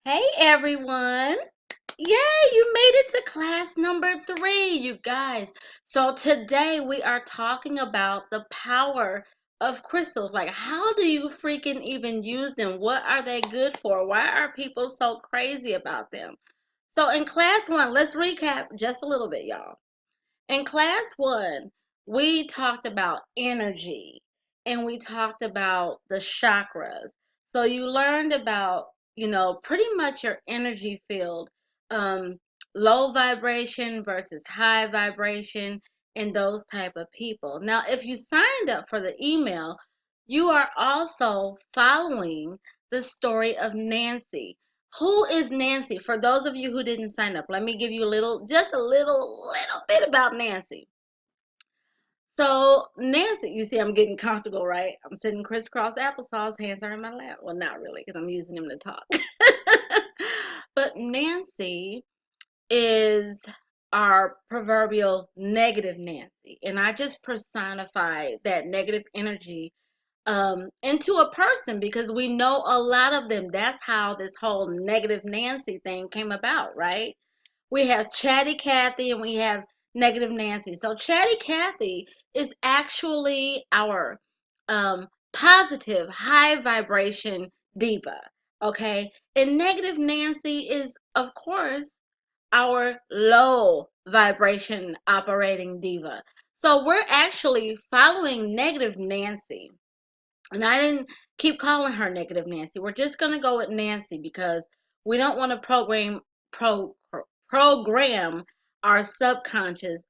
Hey everyone! Yay, you made it to class number 3, you guys. So today we are talking about the power of crystals. Like, how do you freaking even use them? What are they good for? Why are people so crazy about them? So in class 1, let's recap just a little bit, y'all. In class 1, we talked about energy and we talked about the chakras. So you learned about, pretty much your energy field, um, low vibration versus high vibration, and those type of people. Now, if you signed up for the email, you are also following the story of Nancy. Who is Nancy? For those of you who didn't sign up, let me give you just a little bit about Nancy. So Nancy, you see, I'm getting comfortable, right? I'm sitting crisscross applesauce, hands are in my lap. Well, not really, because I'm using them to talk. But Nancy is our proverbial negative Nancy, and I just personify that negative energy into a person because we know a lot of them. That's how this whole negative Nancy thing came about, right? We have Chatty Cathy and we have Negative Nancy. So Chatty Cathy is actually our positive, high vibration diva. Okay. And Negative Nancy is, of course, our low vibration operating diva. So we're actually following Negative Nancy. And I didn't keep calling her Negative Nancy. We're just going to go with Nancy because we don't want to program our subconscious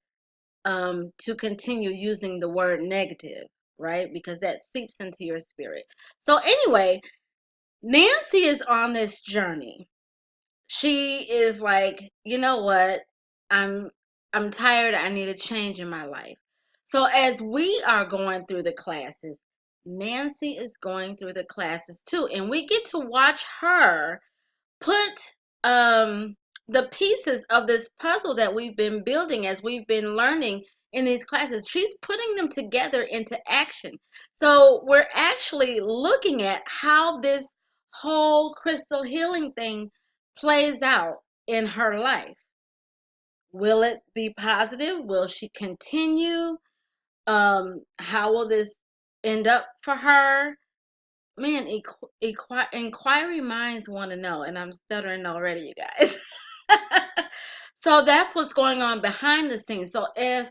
to continue using the word negative, right? Because that seeps into your spirit. So anyway, Nancy is on this journey. She is like, you know what? I'm I'm tired. I need a change in my life. So as we are going through the classes, Nancy is going through the classes too, and we get to watch her put the pieces of this puzzle that we've been building as we've been learning in these classes. She's putting them together into action. So we're actually looking at how this whole crystal healing thing plays out in her life. Will it be positive? Will she continue? How will this end up for her? Man, inquiry minds want to know, and I'm stuttering already, you guys. So that's what's going on behind the scenes. So if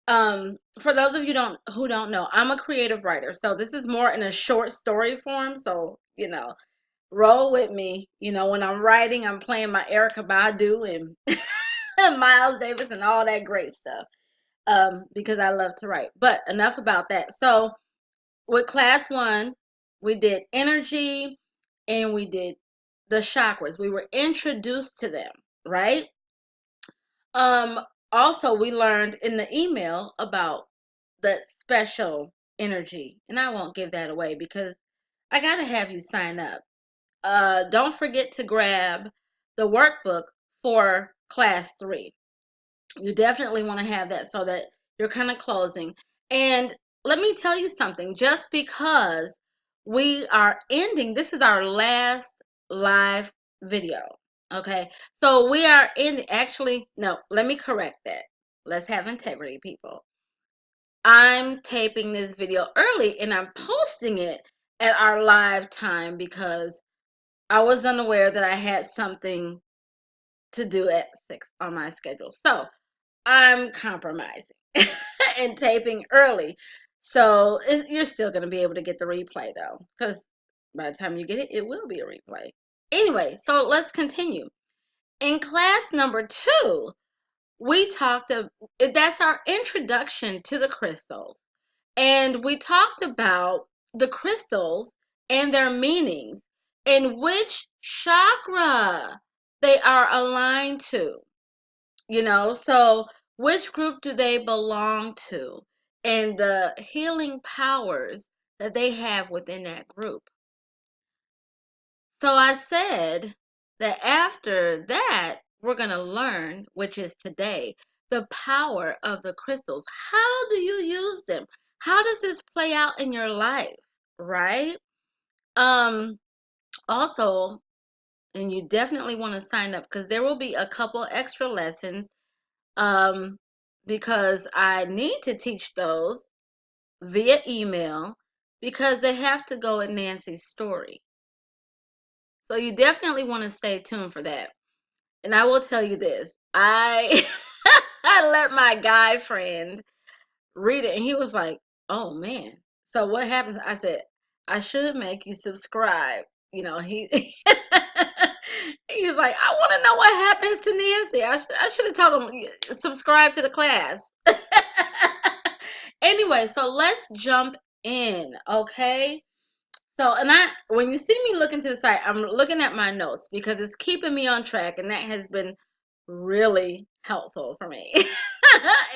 for those of you who don't know, I'm a creative writer. So this is more in a short story form. So, roll with me. When I'm writing, I'm playing my Erica Badu and Miles Davis and all that great stuff. Because I love to write. But enough about that. So with class 1, we did energy and we did the chakras. We were introduced to them, right? Um, Also, we learned in the email about the special energy, and I won't give that away because I gotta have you sign up. Don't forget to grab the workbook for class 3. You definitely want to have that so that you're kind of closing. And let me tell you something, just because we are ending, this is our last live video. Okay. So we are in, actually, no, let me correct that. Let's have integrity, people. I'm taping this video early and I'm posting it at our live time because I was unaware that I had something to do at 6 on my schedule. So I'm compromising and taping early. So you're still going to be able to get the replay though, because by the time you get it, it will be a replay. Anyway, so let's continue. In class number 2, we that's our introduction to the crystals. And we talked about the crystals and their meanings and which chakra they are aligned to. So which group do they belong to and the healing powers that they have within that group. So I said that after that, we're going to learn, which is today, the power of the crystals. How do you use them? How does this play out in your life, right? Um, Also, And you definitely want to sign up because there will be a couple extra lessons, um, because I need to teach those via email because they have to go in Nancy's story. So you definitely want to stay tuned for that. And I will tell you this. I I let my guy friend read it and he was like, "Oh man." So what happens? I said, "I should make you subscribe." You know, he he's like, "I want to know what happens to Nancy." I should have told him subscribe to the class. Anyway, so let's jump in, okay? So, and when you see me looking to the side, I'm looking at my notes because it's keeping me on track, and that has been really helpful for me.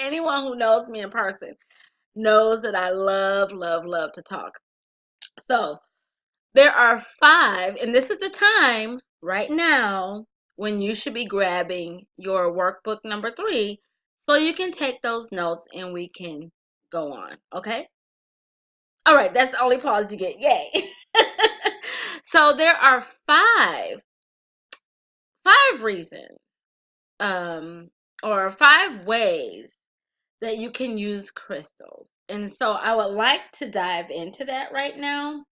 Anyone who knows me in person knows that I love, love, love to talk. So, there are 5, and this is the time right now when you should be grabbing your workbook number 3 so you can take those notes and we can go on, okay? All right, that's the only pause you get. Yay. So there are five reasons, um or 5 ways that you can use crystals. And so I would like to dive into that right now.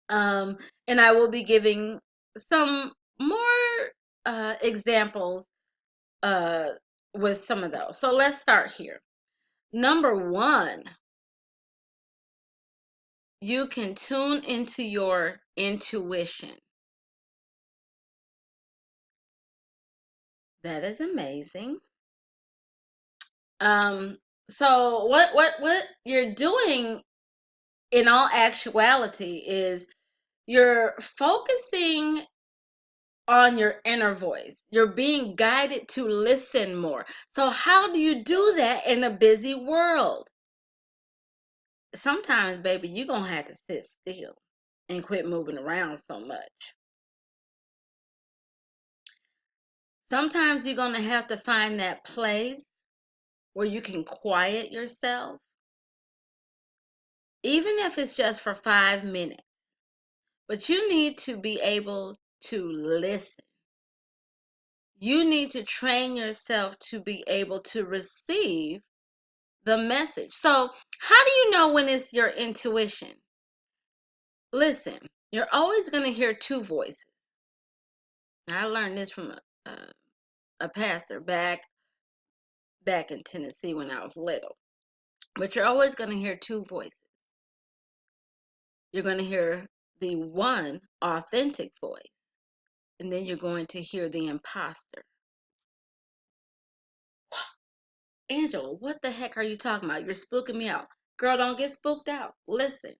Um and I will be giving some more examples uh with some of those. So let's start here. Number 1, you can tune into your intuition. That is amazing. Um, so what you're doing in all actuality is you're focusing on your inner voice. You're being guided to listen more. So how do you do that in a busy world? Sometimes, baby, you're gonna have to sit still and quit moving around so much. Sometimes you're gonna have to find that place where you can quiet yourself, even if it's just for 5 minutes. But you need to be able to listen. You need to train yourself to be able to receive the message. So, how do you know when it's your intuition? Listen, you're always going to hear 2 voices. I learned this from a pastor back in Tennessee when I was little. But you're always going to hear 2 voices. You're going to hear the one authentic voice, and then you're going to hear the imposter. Angela, what the heck are you talking about? You're spooking me out. Girl, don't get spooked out. Listen.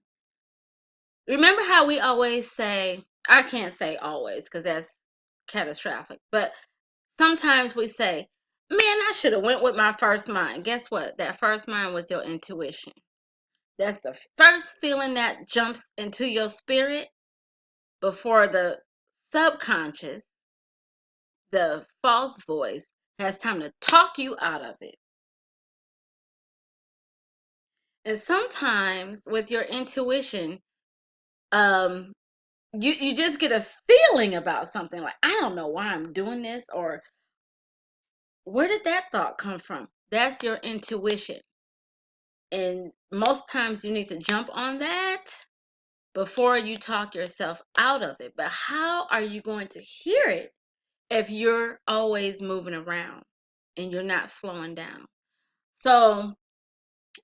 Remember how we always say, I can't say always because that's catastrophic, but sometimes we say, man, I should have went with my first mind. Guess what? That first mind was your intuition. That's the first feeling that jumps into your spirit before the subconscious, the false voice, has time to talk you out of it. And sometimes with your intuition, um, you just get a feeling about something like, I don't know why I'm doing this, or where did that thought come from? That's your intuition. And most times you need to jump on that before you talk yourself out of it. But how are you going to hear it if you're always moving around and you're not slowing down? So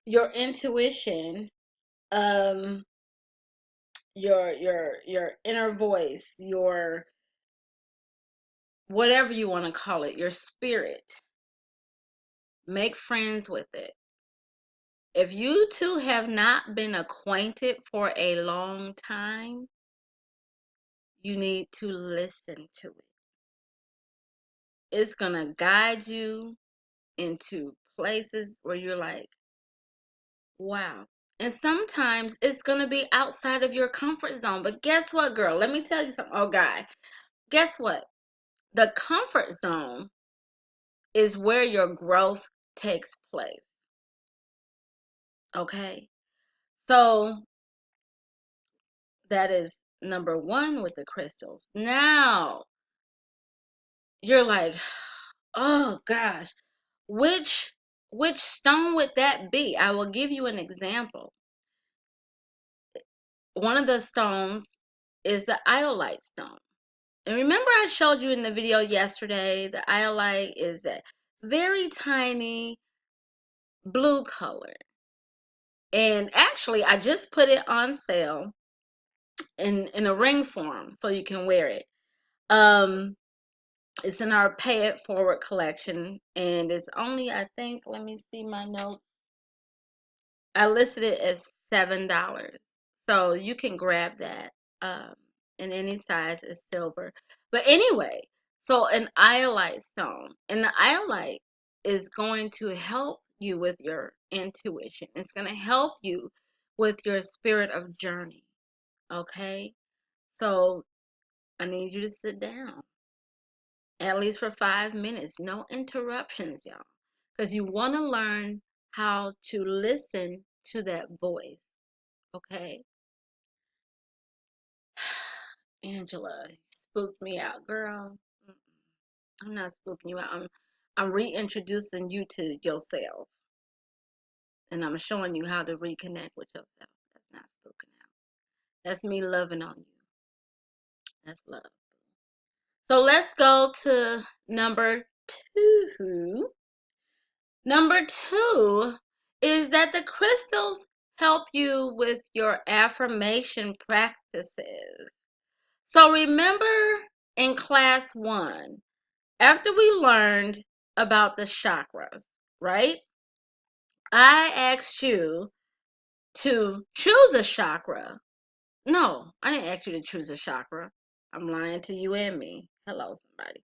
your intuition, um, your inner voice, your whatever you want to call it, your spirit, make friends with it. If you two have not been acquainted for a long time, you need to listen to it. It's going to guide you into places where you're like, wow. And sometimes it's going to be outside of your comfort zone. But guess what, girl? Let me tell you something. Oh, guy, guess what? The comfort zone is where your growth takes place. Okay? So that is number 1 with the crystals. Now, you're like, oh gosh, which which stone would that be? I will give you an example. One of the stones is the iolite stone. And remember I showed you in the video yesterday, the iolite is a very tiny blue color. And actually, I just put it on sale in a ring form so you can wear it. Um, it's in our Pay It Forward collection, and it's only, I think, let me see my notes. I listed it as $7. So you can grab that um, in any size as silver. But anyway, so an iolite stone. And the iolite is going to help you with your intuition. It's going to help you with your spirit of journey. Okay? So I need you to sit down at least for 5 minutes. No interruptions, y'all. Because you want to learn how to listen to that voice. Okay? Angela, you spooked me out, girl. I'm not spooking you out. I'm reintroducing you to yourself, and I'm showing you how to reconnect with yourself. That's not spooking out. That's me loving on you. That's love. So let's go to number two. Number two is that the crystals help you with your affirmation practices. So remember in class one, after we learned about the chakras, right? I asked you to choose a chakra. No, I didn't ask you to choose a chakra. I'm lying to you and me. Hello, somebody.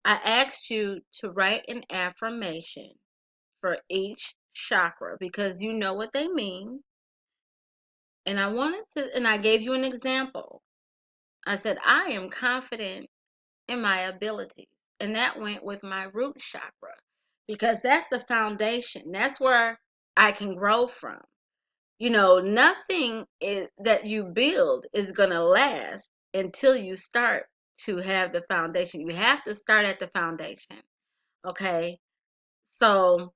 I asked you to write an affirmation for each chakra because you know what they mean. And I gave you an example. I said, I am confident in my abilities. And that went with my root chakra because that's the foundation. That's where I can grow from. You know, nothing that you build is going to last until you start to have the foundation. You have to start at the foundation. Okay. So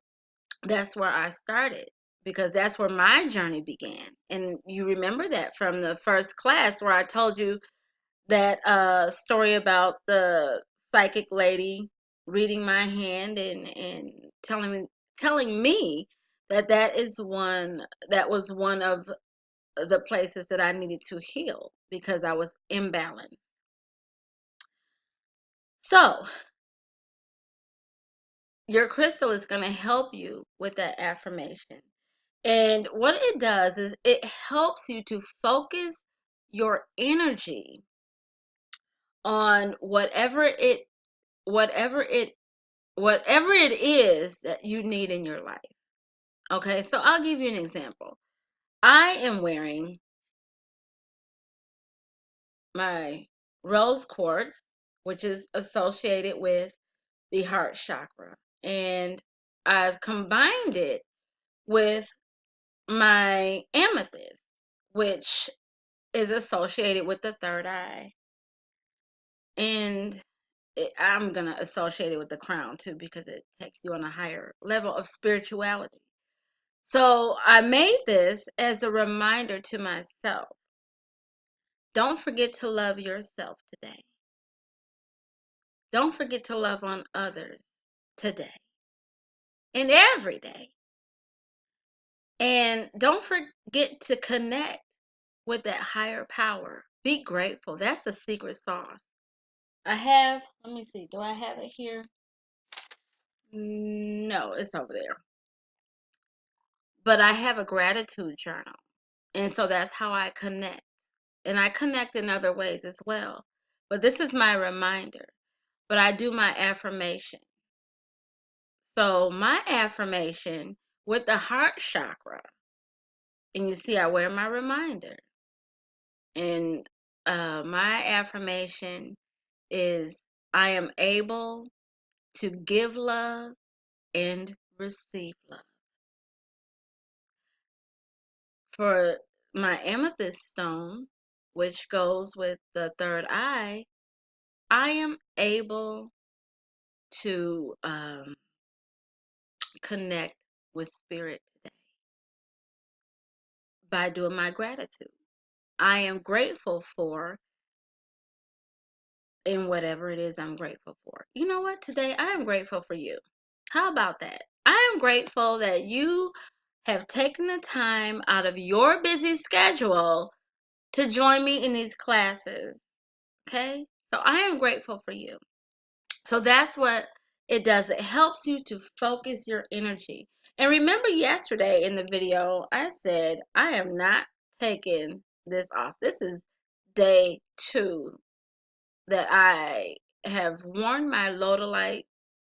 that's where I started because that's where my journey began. And you remember that from the first class where I told you that story about the psychic lady reading my hand and telling me that that was one of the places that I needed to heal because I was imbalanced. So your crystal is going to help you with that affirmation. And what it does is it helps you to focus your energy on whatever it whatever it is that you need in your life. Okay, so I'll give you an example. I am wearing my rose quartz, which is associated with the heart chakra, and I've combined it with my amethyst, which is associated with the third eye. And I'm going to associate it with the crown too because it takes you on a higher level of spirituality. So I made this as a reminder to myself. Don't forget to love yourself today. Don't forget to love on others today and every day. And don't forget to connect with that higher power. Be grateful. That's the secret sauce. Let me see, do I have it here? No, it's over there. But I have a gratitude journal. And so that's how I connect. And I connect in other ways as well. But this is my reminder. But I do my affirmation. So my affirmation with the heart chakra, and you see I wear my reminder. And my affirmation is I am able to give love and receive love. For my amethyst stone, which goes with the third eye, I am able to connect with spirit today by doing my gratitude. I am grateful for in whatever it is I'm grateful for. You know what? Today I am grateful for you. How about that? I am grateful that you have taken the time out of your busy schedule to join me in these classes. Okay? So I am grateful for you. So that's what it does. It helps you to focus your energy. And remember yesterday in the video, I said I am not taking this off. This is day 2 that I have worn my Lodolite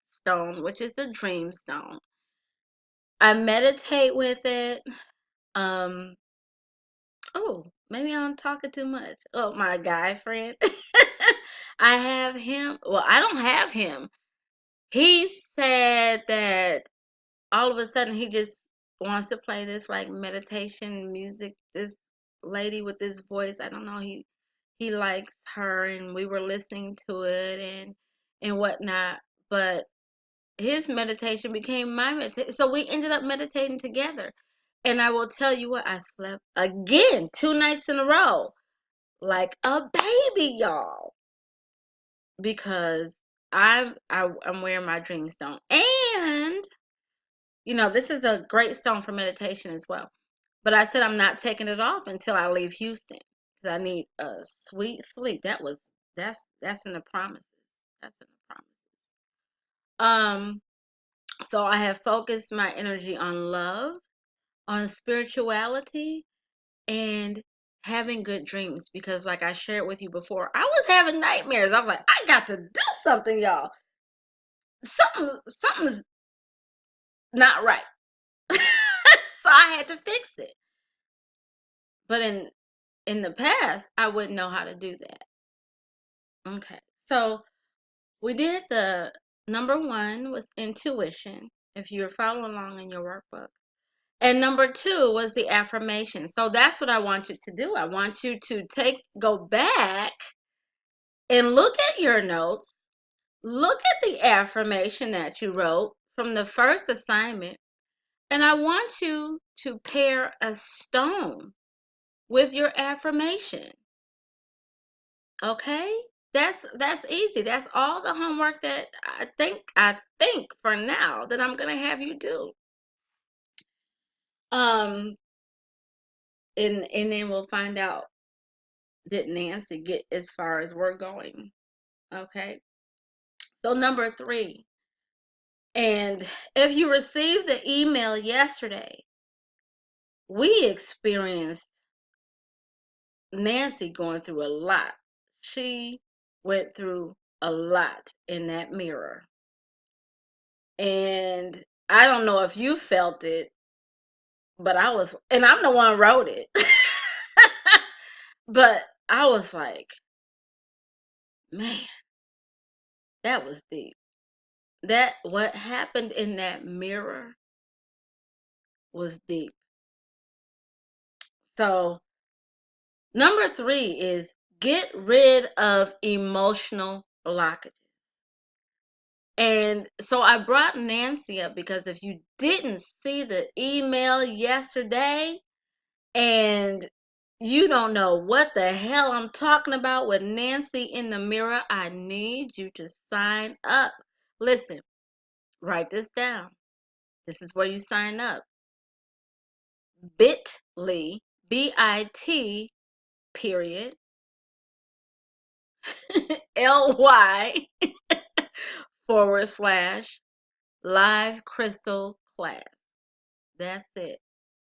stone, which is the dream stone. I meditate with it. Um, oh, maybe I'm talking too much. Oh, my guy friend. I have him. Well, I don't have him. He said that all of a sudden he just wants to play this like meditation music. This lady with this voice, I don't know, he likes her, and we were listening to it and whatnot. But his meditation became my meditation, so we ended up meditating together. And I will tell you what, I slept again 2 nights in a row like a baby, y'all, because I'm wearing my dream stone. And this is a great stone for meditation as well. But I said I'm not taking it off until I leave Houston because I need a sweet sleep. That's in the promises. That's in the promises. So I have focused my energy on love, on spirituality, and having good dreams, because like I shared with you before, I was having nightmares. I was like, I got to do something, y'all. Something's not right. So I had to fix it. But in the past, I wouldn't know how to do that. Okay. So we did the number 1 was intuition, if you're following along in your workbook. And number 2 was the affirmation. So that's what I want you to do. I want you to go back and look at your notes. Look at the affirmation that you wrote from the first assignment. And I want you to pair a stone with your affirmation. Okay? That's easy. That's all the homework that I think for now that I'm gonna have you do. Um and then we'll find out, did Nancy get as far as we're going? Okay. So number 3. And if you received the email yesterday, we experienced Nancy going through a lot. She went through a lot in that mirror. And I don't know if you felt it, but and I'm the one who wrote it. But I was like, man, that was deep. What happened in that mirror was deep. So, number 3 is get rid of emotional blockages. And so I brought Nancy up because if you didn't see the email yesterday and you don't know what the hell I'm talking about with Nancy in the mirror, I need you to sign up. Listen, write this down. This is where you sign up. bit.ly, BIT, period, LY / live crystal class. That's it.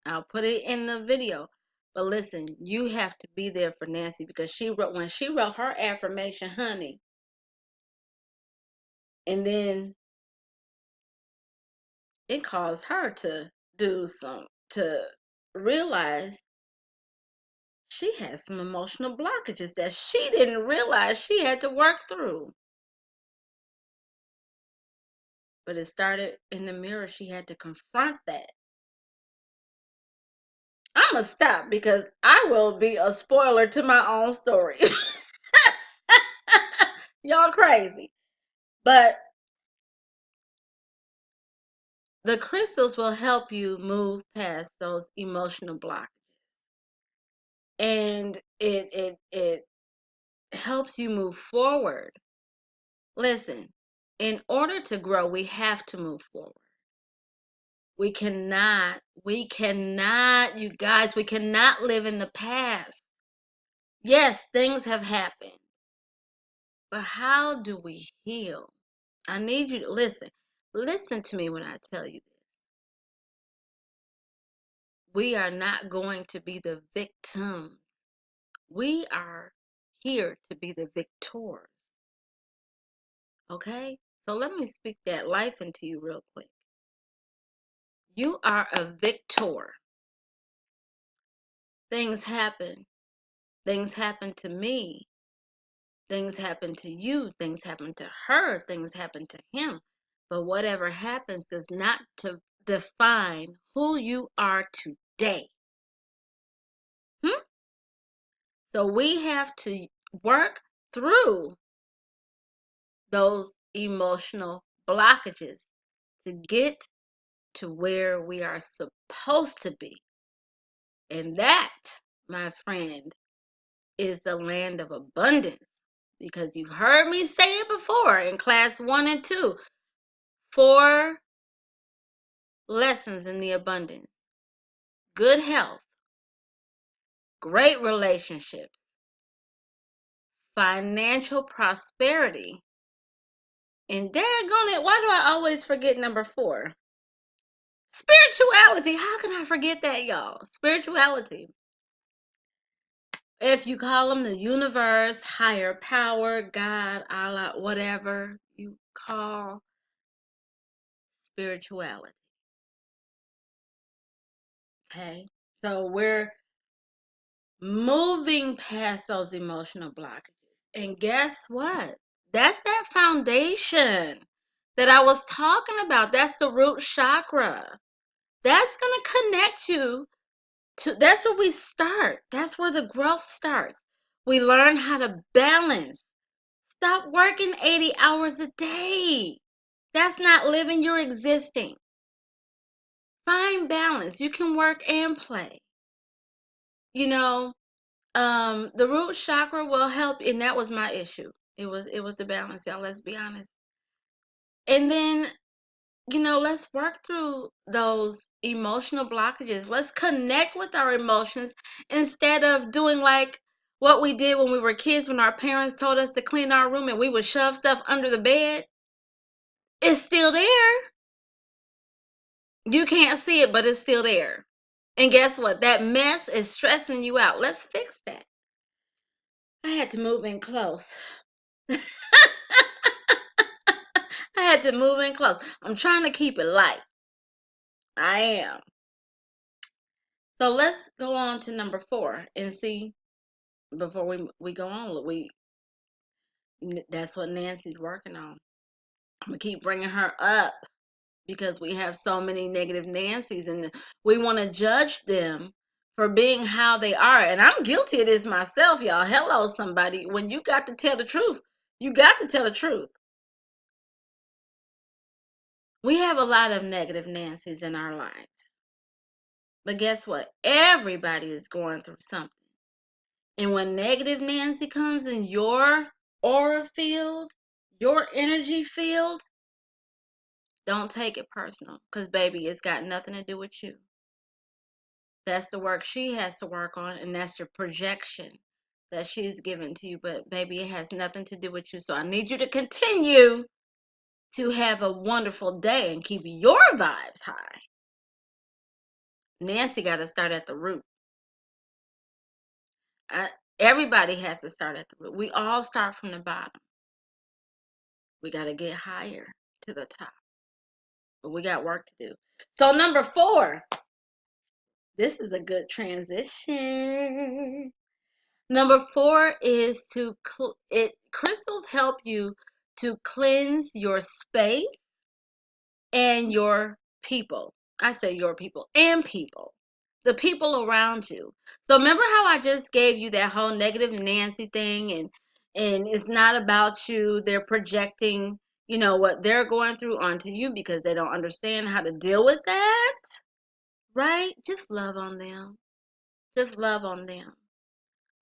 I'll put it in the video. But listen, you have to be there for Nancy because when she wrote her affirmation, honey, and then it caused her to realize she had some emotional blockages that she didn't realize she had to work through. But it started in the mirror. She had to confront that. I'm going to stop because I will be a spoiler to my own story. Y'all crazy. But the crystals will help you move past those emotional blockages. And it helps you move forward. Listen, in order to grow, we have to move forward. We cannot, you guys, we cannot live in the past. Yes, things have happened, but how do we heal? I need you to listen. Listen to me when I tell you this. We are not going to be the victims. We are here to be the victors. Okay? So let me speak that life into you real quick. You are a victor. Things happen. Things happen to me. Things happen to you. Things happen to her. Things happen to him. But whatever happens does not to define who you are today. So we have to work through those emotional blockages to get to where we are supposed to be. And that, my friend, is the land of abundance. Because you've heard me say it before in class 1 and 2. 4 lessons in the abundance: good health, great relationships, financial prosperity, and daggone it, why do I always forget number 4? Spirituality. How can I forget that, y'all? Spirituality. If you call them the universe, higher power, God, Allah, whatever you call spirituality. Okay? So we're moving past those emotional blockages. And guess what? That's that foundation that I was talking about. That's the root chakra. That's going to connect you to, that's where we start. That's where the growth starts. We learn how to balance. Stop working 80 hours a day. That's not living, you're existing. Find balance. You can work and play. You know, the root chakra will help, and that was my issue. It was the balance, y'all. Let's be honest. And then, let's work through those emotional blockages. Let's connect with our emotions instead of doing like what we did when we were kids, when our parents told us to clean our room and we would shove stuff under the bed. It's still there. You can't see it, but it's still there. And guess what? That mess is stressing you out. Let's fix that. I had to move in close. I had to move in close. I'm trying to keep it light. I am. So let's go on to number 4 and see before we go on. That's what Nancy's working on. I'm gonna keep bringing her up because we have so many negative Nancys and we want to judge them for being how they are. And I'm guilty of this myself, y'all. Hello, somebody. When you got to tell the truth, you got to tell the truth. We have a lot of negative Nancys in our lives. But guess what? Everybody is going through something. And when negative Nancy comes in your aura field, your energy field, don't take it personal. Because, baby, it's got nothing to do with you. That's the work she has to work on, and that's your projection that she's given to you. But, baby, it has nothing to do with you. So I need you to continue to have a wonderful day and keep your vibes high. Nancy got to start at the root. Everybody has to start at the root. We all start from the bottom. We got to get higher to the top. But we got work to do. So number 4, this is a good transition. Number 4 is crystals help you to cleanse your space and your people. I say your people and people. The people around you. So remember how I just gave you that whole negative Nancy thing and it's not about you. They're projecting, what they're going through onto you because they don't understand how to deal with that, right? Just love on them. Just love on them.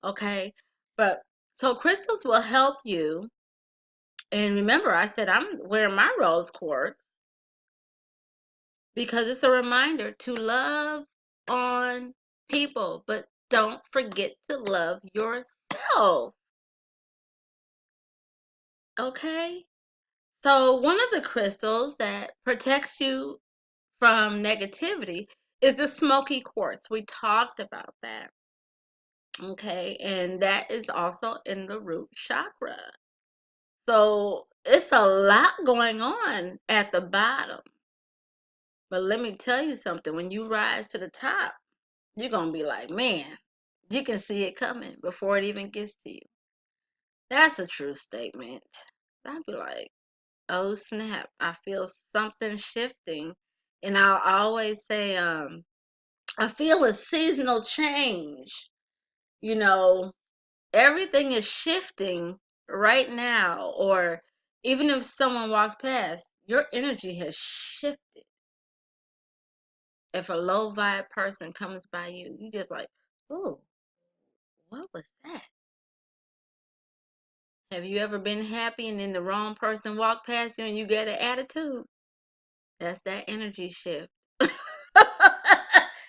Okay? But so crystals will help you. And remember, I said I'm wearing my rose quartz because it's a reminder to love on people, but don't forget to love yourself. Okay? So, one of the crystals that protects you from negativity is the smoky quartz. We talked about that. Okay? And that is also in the root chakra. So, it's a lot going on at the bottom. But let me tell you something, when you rise to the top, you're going to be like, man, you can see it coming before it even gets to you. That's a true statement. I'd be like, oh snap, I feel something shifting. And I'll always say, I feel a seasonal change. You know, everything is shifting right now. Or even if someone walks past, your energy has shifted. If a low vibe person comes by you, you just like, ooh, what was that? Have you ever been happy and then the wrong person walked past you and you get an attitude? That's that energy shift.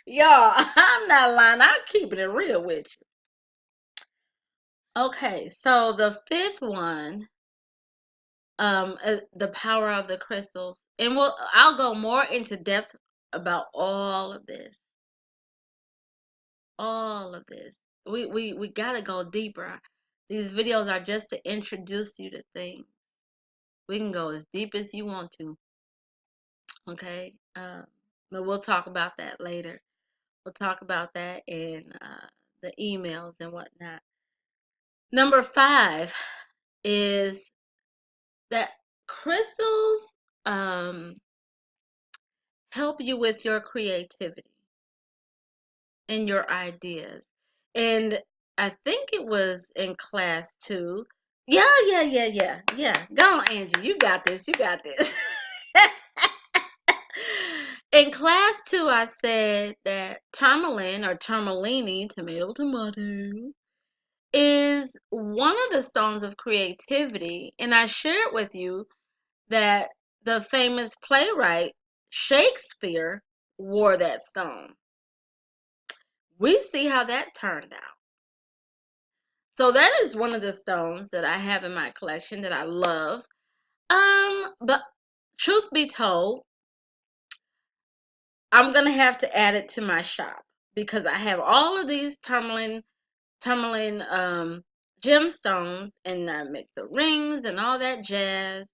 Y'all, I'm not lying. I'm keeping it real with you. Okay, so the fifth one, the power of the crystals, and I'll go more into depth about all of this. All of this. We gotta go deeper. These videos are just to introduce you to things. We can go as deep as you want to. Okay, but we'll talk about that later. We'll talk about that in the emails and whatnot. Number 5 is that crystals um, help you with your creativity and your ideas. And I think it was in class 2. Yeah. Go on, Angie. You got this. You got this. In class 2, I said that tourmaline or tourmalini, tomato, is one of the stones of creativity. And I shared with you that the famous playwright Shakespeare wore that stone. We see how that turned out. So that is one of the stones that I have in my collection that I love. But truth be told, I'm gonna have to add it to my shop because I have all of these tourmaline gemstones, and I make the rings and all that jazz,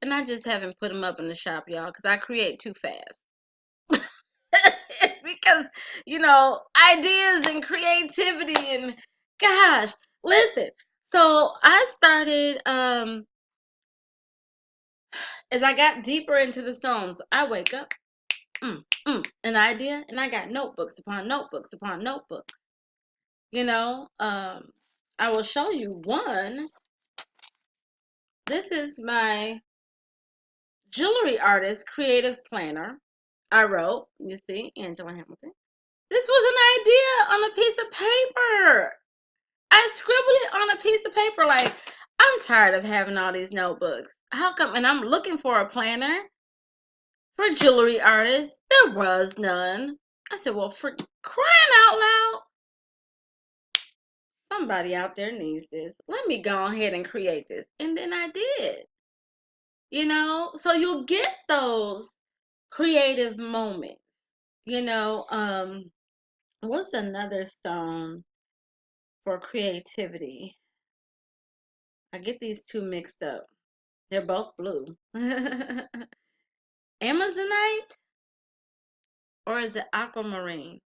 and I just haven't put them up in the shop, y'all, because I create too fast. Because ideas and creativity and gosh, listen. So I started as I got deeper into the stones. I wake up, an idea, and I got notebooks upon notebooks upon notebooks. I will show you one. This is my jewelry artist creative planner. I wrote, you see, Angela Hamilton. This was an idea on a piece of paper. I scribbled it on a piece of paper like, I'm tired of having all these notebooks. How come? And I'm looking for a planner for jewelry artists. There was none. I said, well, for crying out loud, somebody out there needs this. Let me go ahead and create this. And then I did. So you'll get those creative moments. What's another stone for creativity? I get these two mixed up. They're both blue. Amazonite, or is it aquamarine?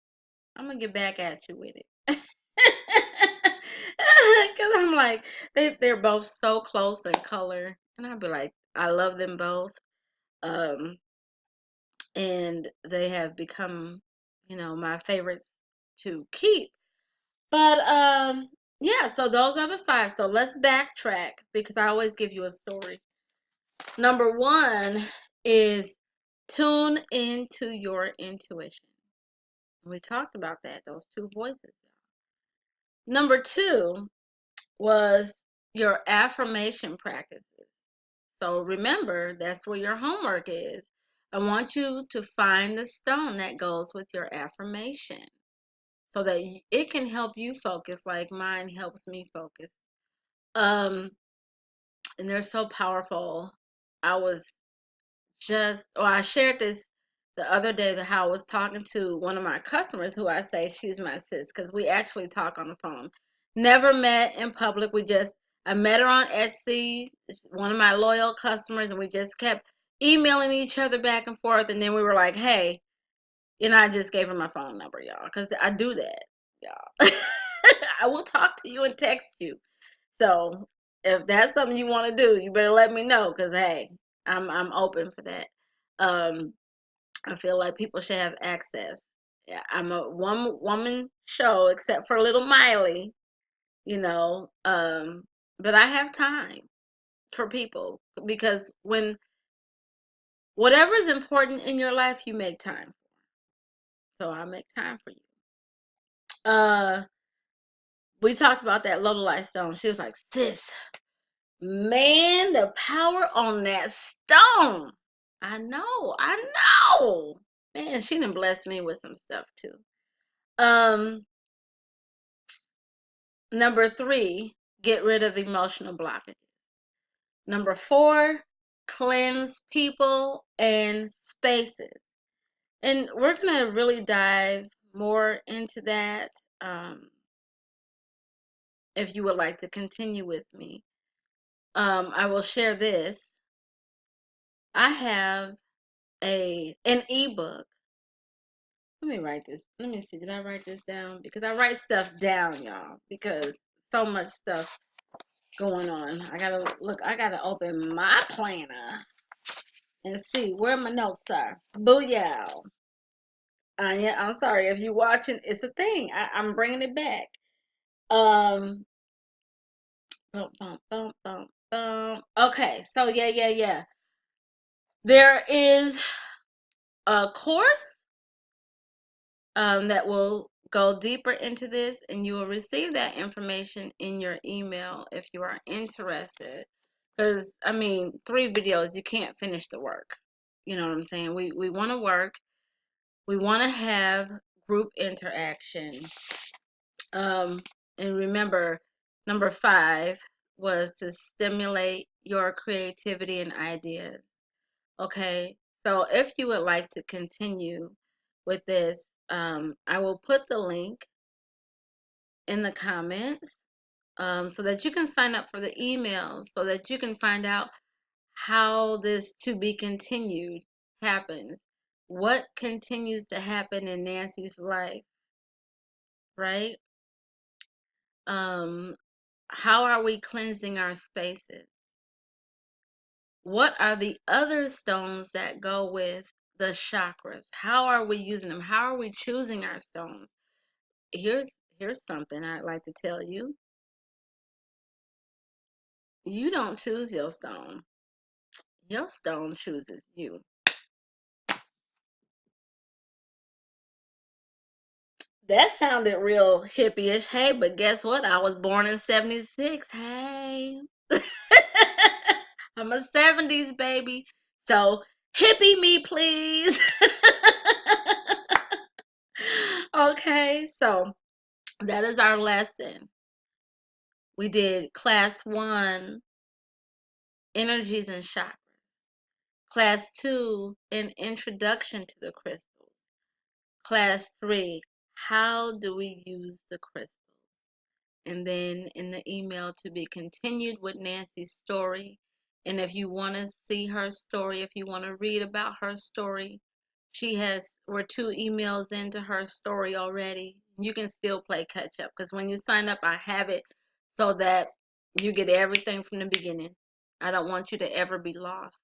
I'm gonna get back at you with it. Cause I'm like, they're both so close in color. And I'll be like, I love them both. Um, and they have become, my favorites to keep. But yeah, so those are the 5. So let's backtrack because I always give you a story. Number one is tune into your intuition. We talked about that, those two voices. Number two was your affirmation practices. So remember, that's where your homework is. I want you to find the stone that goes with your affirmation so that it can help you focus like mine helps me focus. Um, and they're so powerful. I was I shared this the other day that how I was talking to one of my customers who I say she's my sis because we actually talk on the phone. Never met in public. I met her on Etsy, one of my loyal customers, and we just kept emailing each other back and forth. And then we were like, hey, I just gave her my phone number, y'all, because I do that, y'all. I will talk to you and text you. So if that's something you want to do, you better let me know because hey, I'm open for that. Um, I feel like people should have access. Yeah, I'm a one woman show except for little Miley, you know. But I have time for people because when whatever is important in your life, you make time. So I make time for you. Uh, we talked about that Lodolite stone. She was like, sis, man, the power on that stone. I know. Man, she done blessed me with some stuff too. Um, Number three, get rid of emotional blockages. Number four, cleanse people and spaces. And we're gonna really dive more into that. If you would like to continue with me, I will share this. I have an ebook. Let me write this. Let me see. Did I write this down? Because I write stuff down, y'all. Because so much stuff going on. I gotta open my planner and see where my notes are. Booyah. Anya, I'm sorry if you're watching. It's a thing. I'm bringing it back. Um, bum, bum, bum, bum, bum. Okay, so yeah. There is a course that will go deeper into this, and you will receive that information in your email if you are interested. Because I mean, 3 videos, you can't finish the work. You know what I'm saying? We want to work. We want to have group interaction. Um, and remember, number 5 was to stimulate your creativity and ideas. Okay, so if you would like to continue with this, I will put the link in the comments so that you can sign up for the emails so that you can find out how this to be continued happens. What continues to happen in Nancy's life, right? Um, how are we cleansing our spaces? What are the other stones that go with the chakras? How are we using them? How are we choosing our stones? Here's something I'd like to tell you. You don't choose your stone. Your stone chooses you. That sounded real hippie-ish. Hey, but guess what? I was born in 76. Hey. I'm a 70s baby. So hippie me, please. Okay, so that is our lesson. We did class 1, energies and chakras. Class 2, an introduction to the crystals. Class 3, how do we use the crystals? And then in the email to be continued with Nancy's story. And if you want to see her story, if you want to read about her story, we're 2 emails into her story already. You can still play catch up because when you sign up, I have it so that you get everything from the beginning. I don't want you to ever be lost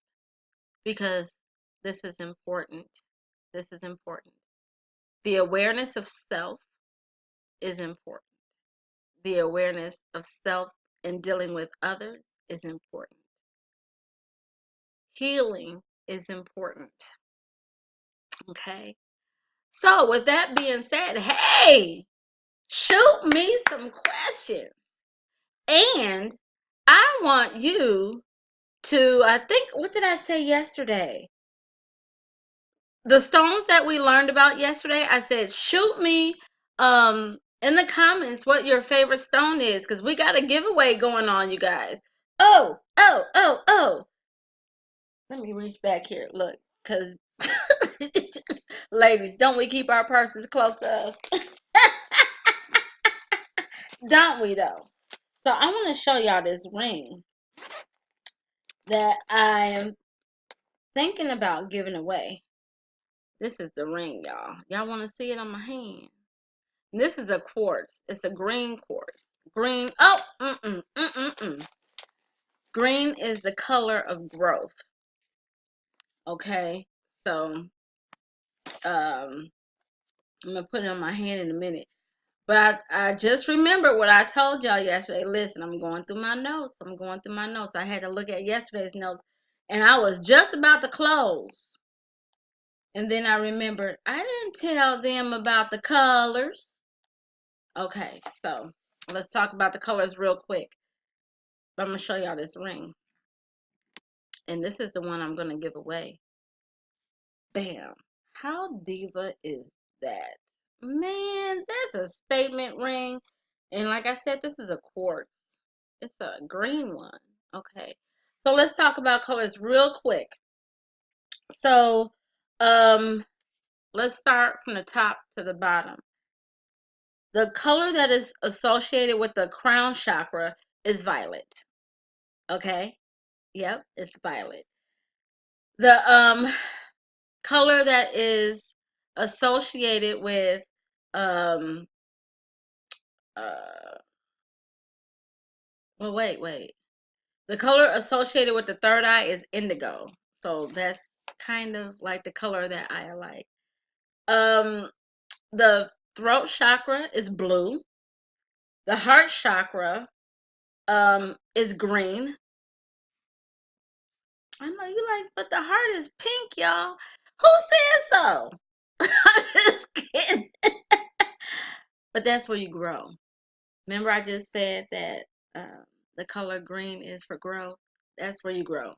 because this is important. This is important. The awareness of self is important. The awareness of self and dealing with others is important. healing is important. Okay. So with that being said, hey, shoot me some questions. And I want you to, I think, what did I say yesterday? The stones that we learned about yesterday, I said, shoot me in the comments what your favorite stone is, because we got a giveaway going on, you guys. Oh. Let me reach back here. Look, because ladies, don't we keep our purses close to us? Don't we, though? So I want to show y'all this ring that I am thinking about giving away. This is the ring, y'all. Y'all want to see it on my hand? This is a quartz. It's a green quartz. Green. Oh, Green is the color of growth. Okay, so I'm gonna put it on my hand in a minute. But I just remembered what I told y'all yesterday. Listen, I'm going through my notes. I had to look at yesterday's notes, and I was just about to close. And then I remembered I didn't tell them about the colors. Okay, so let's talk about the colors real quick. I'm going to show y'all this ring. And this is the one I'm going to give away. Bam. How diva is that? Man, that's a statement ring. And like I said, this is a quartz. It's a green one. Okay. So let's talk about colors real quick. So, let's start from the top to the bottom. The color that is associated with the crown chakra is violet. Okay? Yep, it's violet. The color that is associated with um uh well wait. The color associated with the third eye is indigo. So that's kind of like the color that I like. The throat chakra is blue. The heart chakra is green. I know you like, but the heart is pink, y'all. Who said so? I'm just kidding. But that's where you grow. Remember, I just said that the color green is for growth. That's where you grow,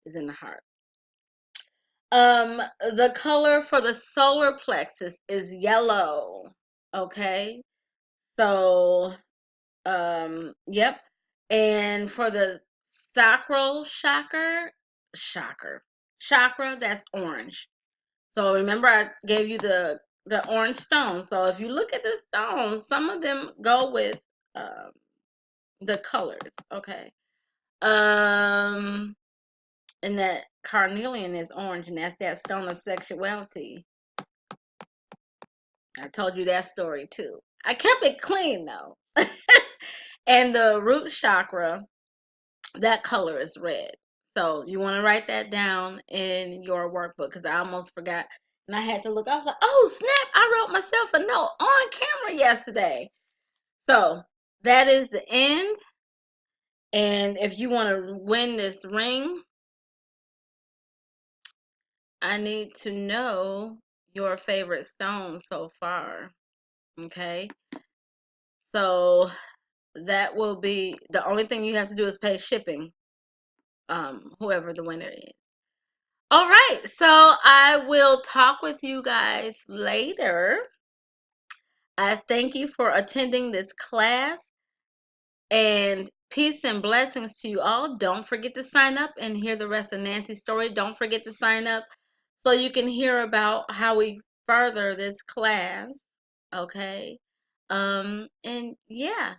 is in the heart. The color for the solar plexus is yellow. Okay, so yep. And for the sacral chakra, that's orange. So remember, I gave you the orange stones. So if you look at the stones, some of them go with the colors. Okay. Um, and that carnelian is orange, and that's that stone of sexuality. I told you that story too. I kept it clean though. And the root chakra, that color is red. So you want to write that down in your workbook, because I almost forgot. And I had to look. I was like, oh, snap. I wrote myself a note on camera yesterday. So that is the end. And if you want to win this ring, I need to know your favorite stone so far. Okay. So that will be the only thing you have to do is pay shipping, whoever the winner is. All right, so I will talk with you guys later. I thank you for attending this class, and peace and blessings to you all. Don't forget to sign up and hear the rest of Nancy's story. Don't forget to sign up so you can hear about how we further this class. Okay. And yeah,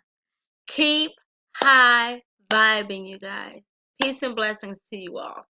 keep high vibing, you guys. Peace and blessings to you all.